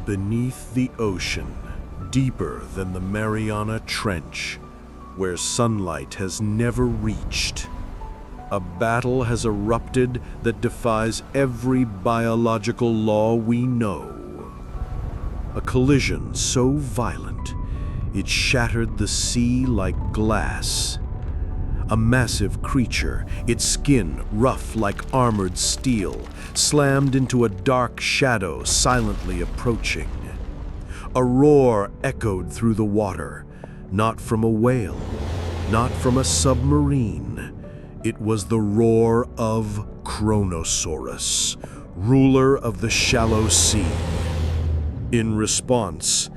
Beneath the ocean, deeper than the Mariana Trench, where sunlight has never reached, a battle has erupted that defies every biological law we know. A collision so violent, it shattered the sea like glass. A massive creature, its skin rough like armored steel, slammed into a dark shadow silently approaching. A roar echoed through the water, not from a whale, not from a submarine. It was the roar of Kronosaurus, ruler of the shallow sea. In response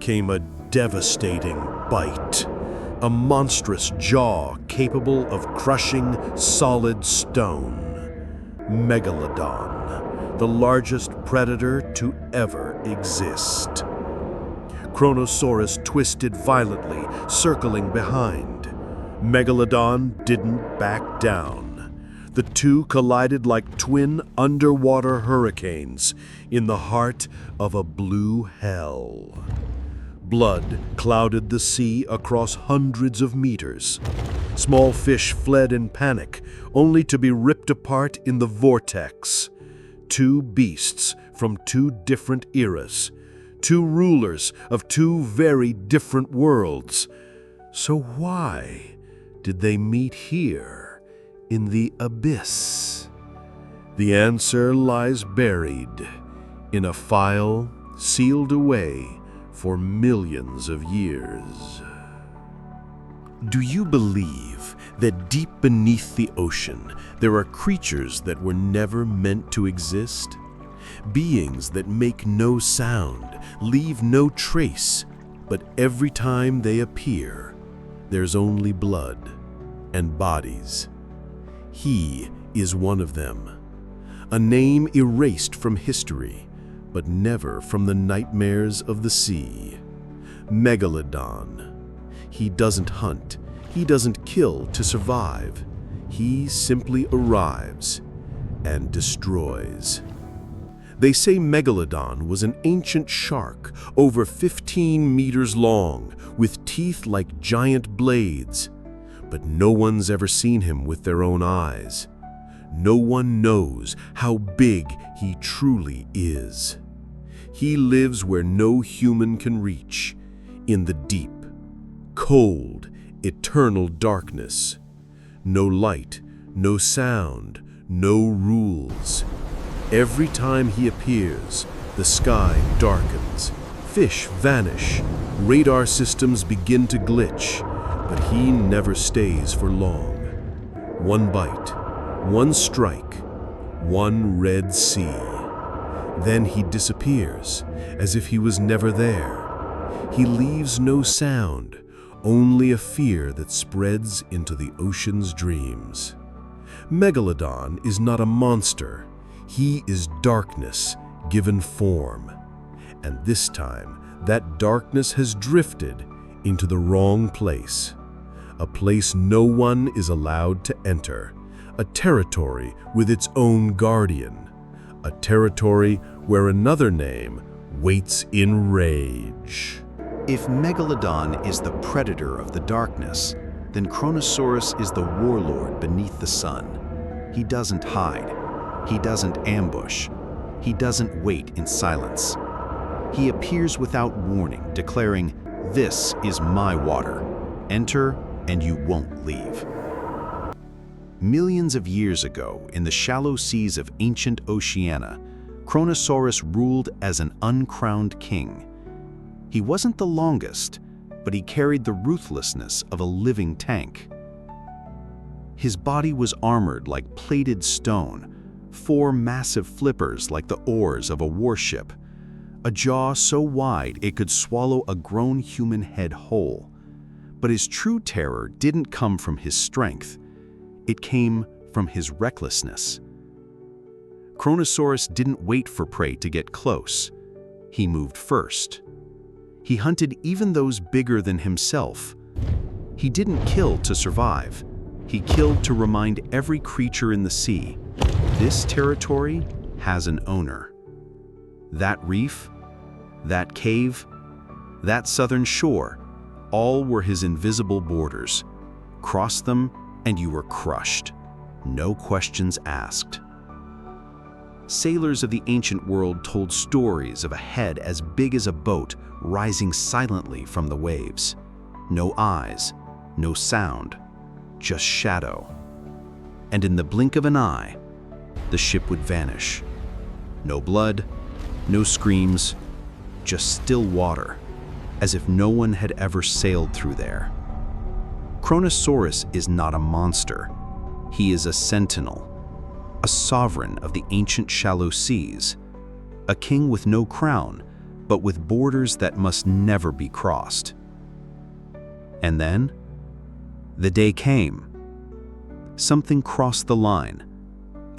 came a devastating bite, a monstrous jaw capable of crushing solid stone. Megalodon, the largest predator to ever exist. Kronosaurus twisted violently, circling behind. Megalodon didn't back down. The two collided like twin underwater hurricanes in the heart of a blue hell. Blood clouded the sea across hundreds of meters. Small fish fled in panic, only to be ripped apart in the vortex. Two beasts from two different eras, two rulers of two very different worlds. So why did they meet here in the abyss? The answer lies buried in a file sealed away for millions of years. Do you believe that deep beneath the ocean there are creatures that were never meant to exist? Beings that make no sound, leave no trace, but every time they appear, there's only blood and bodies. He is one of them, a name erased from history, but never from the nightmares of the sea. Megalodon. He doesn't hunt, he doesn't kill to survive. He simply arrives and destroys. They say Megalodon was an ancient shark, over 15 meters long, with teeth like giant blades. But no one's ever seen him with their own eyes. No one knows how big he truly is. He lives where no human can reach, in the deep, cold, eternal darkness. No light, no sound, no rules. Every time he appears, the sky darkens, fish vanish, radar systems begin to glitch, but he never stays for long. One bite, one strike, one red sea. Then he disappears, as if he was never there. He leaves no sound, only a fear that spreads into the ocean's dreams. Megalodon is not a monster. He is darkness given form. And this time, that darkness has drifted into the wrong place. A place no one is allowed to enter. A territory with its own guardian. A territory where another name waits in rage. If Megalodon is the predator of the darkness, then Kronosaurus is the warlord beneath the sun. He doesn't hide. He doesn't ambush. He doesn't wait in silence. He appears without warning, declaring, "This is my water. Enter and you won't leave." Millions of years ago, in the shallow seas of ancient Oceania, Kronosaurus ruled as an uncrowned king. He wasn't the longest, but he carried the ruthlessness of a living tank. His body was armored like plated stone, 4 massive flippers like the oars of a warship, a jaw so wide it could swallow a grown human head whole. But his true terror didn't come from his strength. It came from his recklessness. Kronosaurus didn't wait for prey to get close. He moved first. He hunted even those bigger than himself. He didn't kill to survive. He killed to remind every creature in the sea, this territory has an owner. That reef, That cave, that southern shore, all were his invisible borders. Cross them and you were crushed. No questions asked. Sailors of the ancient world told stories of a head as big as a boat rising silently from the waves. No eyes, no sound, just shadow. And in the blink of an eye, the ship would vanish. No blood, no screams, just still water, as if no one had ever sailed through there. Kronosaurus is not a monster. He is a sentinel, a sovereign of the ancient shallow seas, a king with no crown, but with borders that must never be crossed. And then, the day came. Something crossed the line.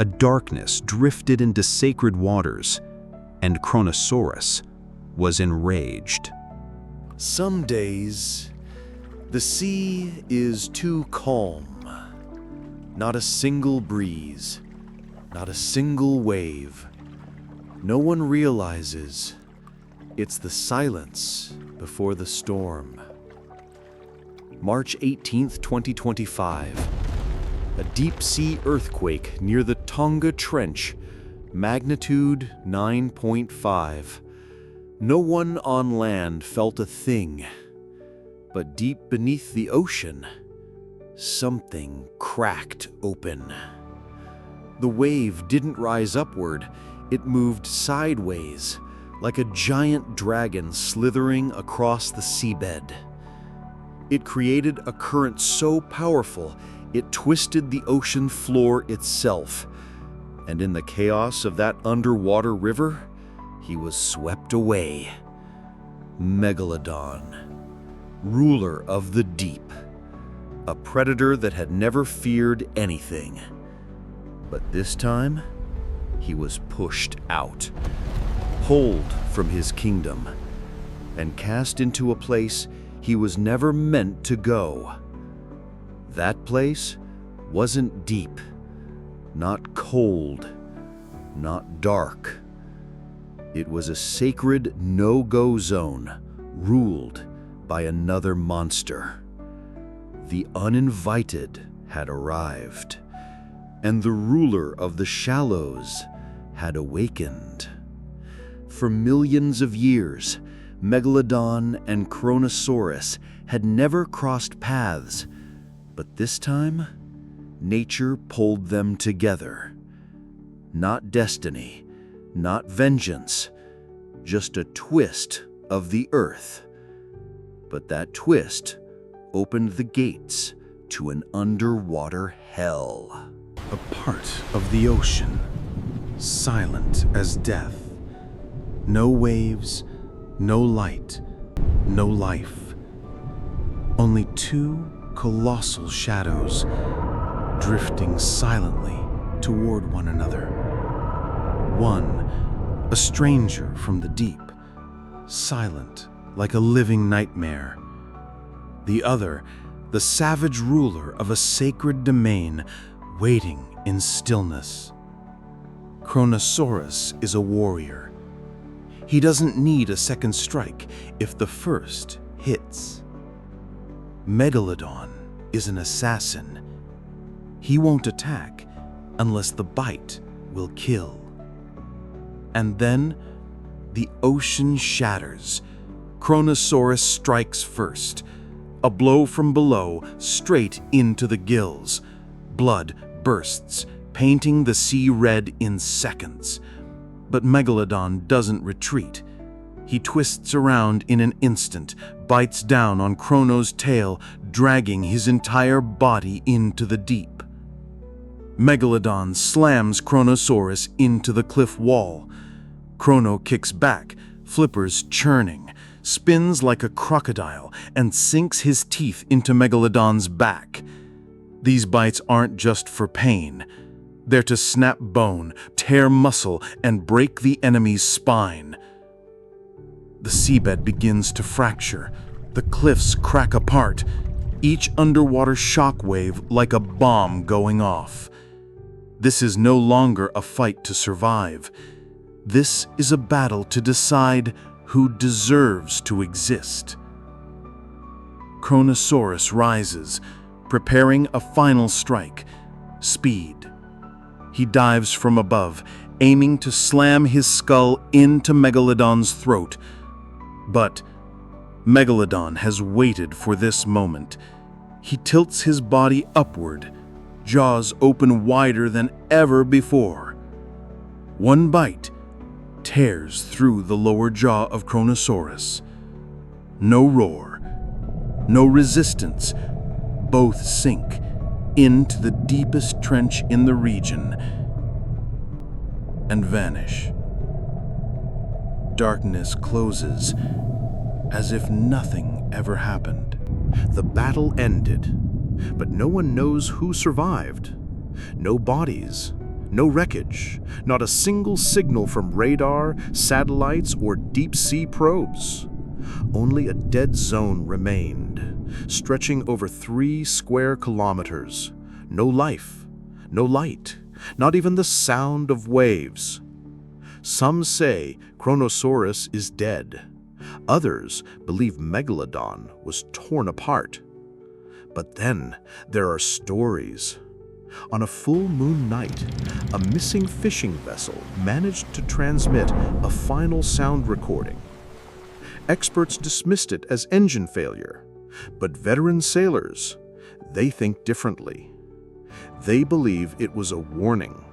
A darkness drifted into sacred waters, and Kronosaurus was enraged. Some days, the sea is too calm. Not a single breeze, not a single wave. No one realizes it's the silence before the storm. March 18th, 2025. A deep-sea earthquake near the Tonga Trench, magnitude 9.5. No one on land felt a thing, but deep beneath the ocean, something cracked open. The wave didn't rise upward, it moved sideways, like a giant dragon slithering across the seabed. It created a current so powerful it twisted the ocean floor itself, and in the chaos of that underwater river, he was swept away. Megalodon, ruler of the deep, a predator that had never feared anything. But this time, he was pushed out, pulled from his kingdom, and cast into a place he was never meant to go. That place wasn't deep, not cold, not dark. It was a sacred no-go zone ruled by another monster. The uninvited had arrived, and the ruler of the shallows had awakened. For millions of years, Megalodon and Kronosaurus had never crossed paths, but this time, nature pulled them together. Not destiny, not vengeance, just a twist of the earth. But that twist opened the gates to an underwater hell. A part of the ocean, silent as death. No waves, no light, no life. Only two colossal shadows drifting silently toward one another. One, a stranger from the deep, silent like a living nightmare. The other, the savage ruler of a sacred domain, waiting in stillness. Kronosaurus is a warrior. He doesn't need a second strike if the first hits. Megalodon is an assassin. He won't attack unless the bite will kill. And then the ocean shatters. Kronosaurus strikes first. A blow from below, straight into the gills. Blood bursts, painting the sea red in seconds. But Megalodon doesn't retreat. He twists around in an instant, bites down on Krono's tail, dragging his entire body into the deep. Megalodon slams Kronosaurus into the cliff wall. Krono kicks back, flippers churning, spins like a crocodile, and sinks his teeth into Megalodon's back. These bites aren't just for pain. They're to snap bone, tear muscle, and break the enemy's spine. The seabed begins to fracture. The cliffs crack apart, each underwater shockwave like a bomb going off. This is no longer a fight to survive. This is a battle to decide who deserves to exist. Kronosaurus rises, preparing a final strike. Speed. He dives from above, aiming to slam his skull into Megalodon's throat. But Megalodon has waited for this moment. He tilts his body upward, jaws open wider than ever before. One bite tears through the lower jaw of Kronosaurus. No roar, no resistance. Both sink into the deepest trench in the region and vanish. Darkness closes as if nothing ever happened. The battle ended, but no one knows who survived. No bodies, no wreckage, not a single signal from radar, satellites, or deep-sea probes. Only a dead zone remained, stretching over 3 square kilometers. No life, no light, not even the sound of waves. Some say Kronosaurus is dead. Others believe Megalodon was torn apart. But then there are stories. On a full moon night, a missing fishing vessel managed to transmit a final sound recording. Experts dismissed it as engine failure, but veteran sailors, they think differently. They believe it was a warning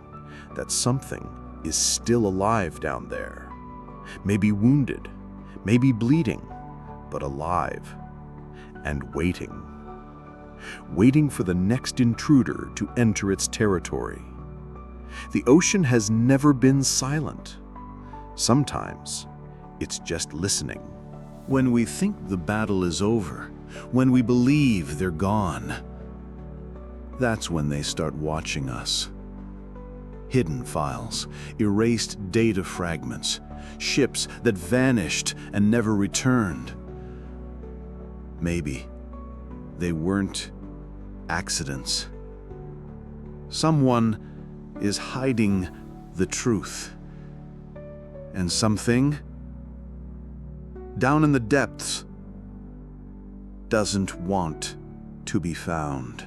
that something is still alive down there. Maybe wounded, maybe bleeding, but alive and waiting. Waiting for the next intruder to enter its territory. The ocean has never been silent. Sometimes it's just listening. When we think the battle is over, when we believe they're gone, that's when they start watching us. Hidden files, erased data fragments, ships that vanished and never returned. Maybe they weren't accidents. Someone is hiding the truth. And something down in the depths doesn't want to be found.